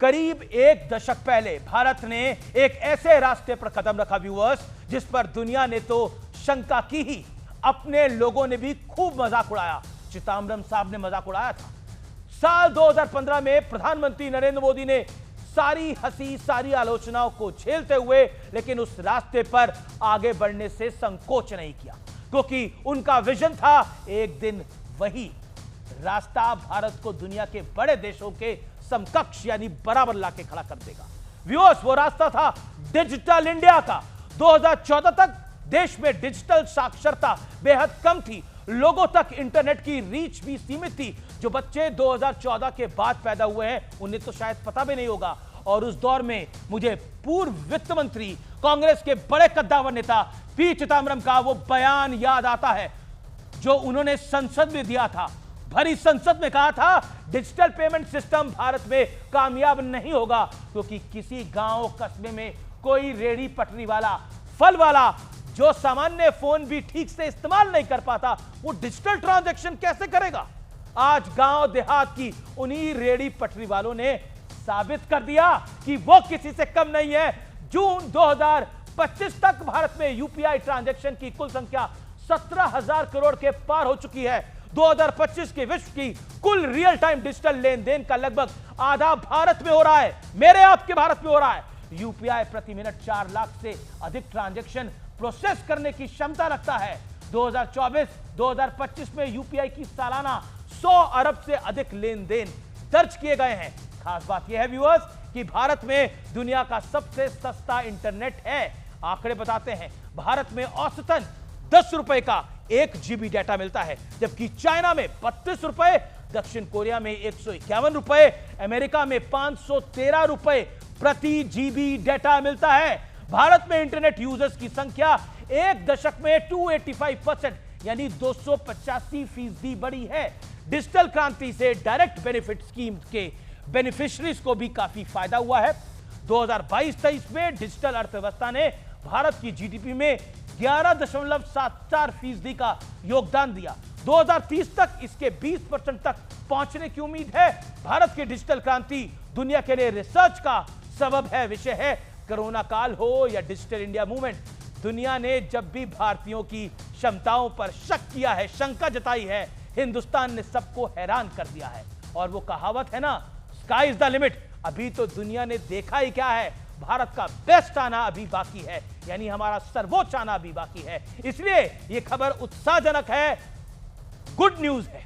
करीब एक दशक पहले भारत ने एक ऐसे रास्ते पर कदम रखा व्यूअर्स, जिस पर दुनिया ने तो शंका की ही, अपने लोगों ने भी खूब मजाक उड़ाया। चिदंबरम साहब ने मजाक उड़ाया था। साल 2015 में प्रधानमंत्री नरेंद्र मोदी ने सारी हंसी, सारी आलोचनाओं को झेलते हुए लेकिन उस रास्ते पर आगे बढ़ने से संकोच नहीं किया, क्योंकि उनका विजन था एक दिन वही रास्ता भारत को दुनिया के बड़े देशों के समकक्ष यानी बराबर लाके खड़ा कर देगा। व्यूअर्स, वो रास्ता था डिजिटल इंडिया का। 2014 तक देश में डिजिटल साक्षरता बेहद कम थी, लोगों तक इंटरनेट की रीच भी सीमित थी। जो बच्चे 2014 के बाद पैदा हुए हैं उन्हें तो शायद पता भी नहीं होगा। और उस दौर में मुझे पूर्व वित्त मंत्री, कांग्रेस के बड़े कद्दावर नेता पी चिदंबरम का वो बयान याद आता है जो उन्होंने संसद में दिया था। भरी संसद में कहा था डिजिटल पेमेंट सिस्टम भारत में कामयाब नहीं होगा, क्योंकि किसी गांव कस्बे में कोई रेड़ी पटरी वाला, फल वाला जो सामान्य फोन भी ठीक से इस्तेमाल नहीं कर पाता, वो डिजिटल ट्रांजैक्शन कैसे करेगा। आज गांव देहात की उन्हीं रेड़ी पटरी वालों ने साबित कर दिया कि वो किसी से कम नहीं है। जून 2025 तक भारत में यूपीआई ट्रांजैक्शन की कुल संख्या 17,000 करोड़ के पार हो चुकी है। 2025 के विश्व की कुल रियल टाइम डिजिटल लेन देन का लगभग आधा भारत में हो रहा है, मेरे आपके भारत में हो रहा है। यूपीआई प्रति मिनट 4 लाख से अधिक ट्रांजैक्शन प्रोसेस करने की क्षमता रखता है। 2024-2025 में यूपीआई की सालाना 100 अरब से अधिक लेन देन दर्ज किए गए हैं। खास बात यह है व्यूअर्स कि भारत में दुनिया का सबसे सस्ता इंटरनेट है। आंकड़े बताते हैं भारत में औसतन 10 रुपए का 1 GB डेटा मिलता है, जबकि चाइना में 32 रुपए, दक्षिण कोरिया में 151 रुपए, अमेरिका में 513 रुपए प्रति GB डेटा मिलता है। भारत में इंटरनेट यूजर्स की संख्या एक दशक में 285% यानी 285% बढ़ी है। डिजिटल क्रांति से डायरेक्ट बेनिफिट स्कीम के बेनिफिशरीज को भी काफी फायदा हुआ है। 2022-23 में डिजिटल अर्थव्यवस्था ने भारत की जीडीपी में 11.74% का योगदान दिया। 2030 तक इसके 20% तक पहुंचने की उम्मीद है। भारत की डिजिटल क्रांति दुनिया के लिए रिसर्च का सबब है, विषय है। कोरोना काल हो या डिजिटल इंडिया मूवमेंट, दुनिया ने जब भी भारतीयों की क्षमताओं पर शक किया है, शंका जताई है, हिंदुस्तान ने सबको हैरान कर दिया है। और वो कहावत है ना, स्काई इज द लिमिट। अभी तो दुनिया ने देखा ही क्या है, भारत का बेस्ट आना अभी बाकी है, यानी हमारा सर्वोच्च आना अभी बाकी है। इसलिए यह खबर उत्साहजनक है, गुड न्यूज है।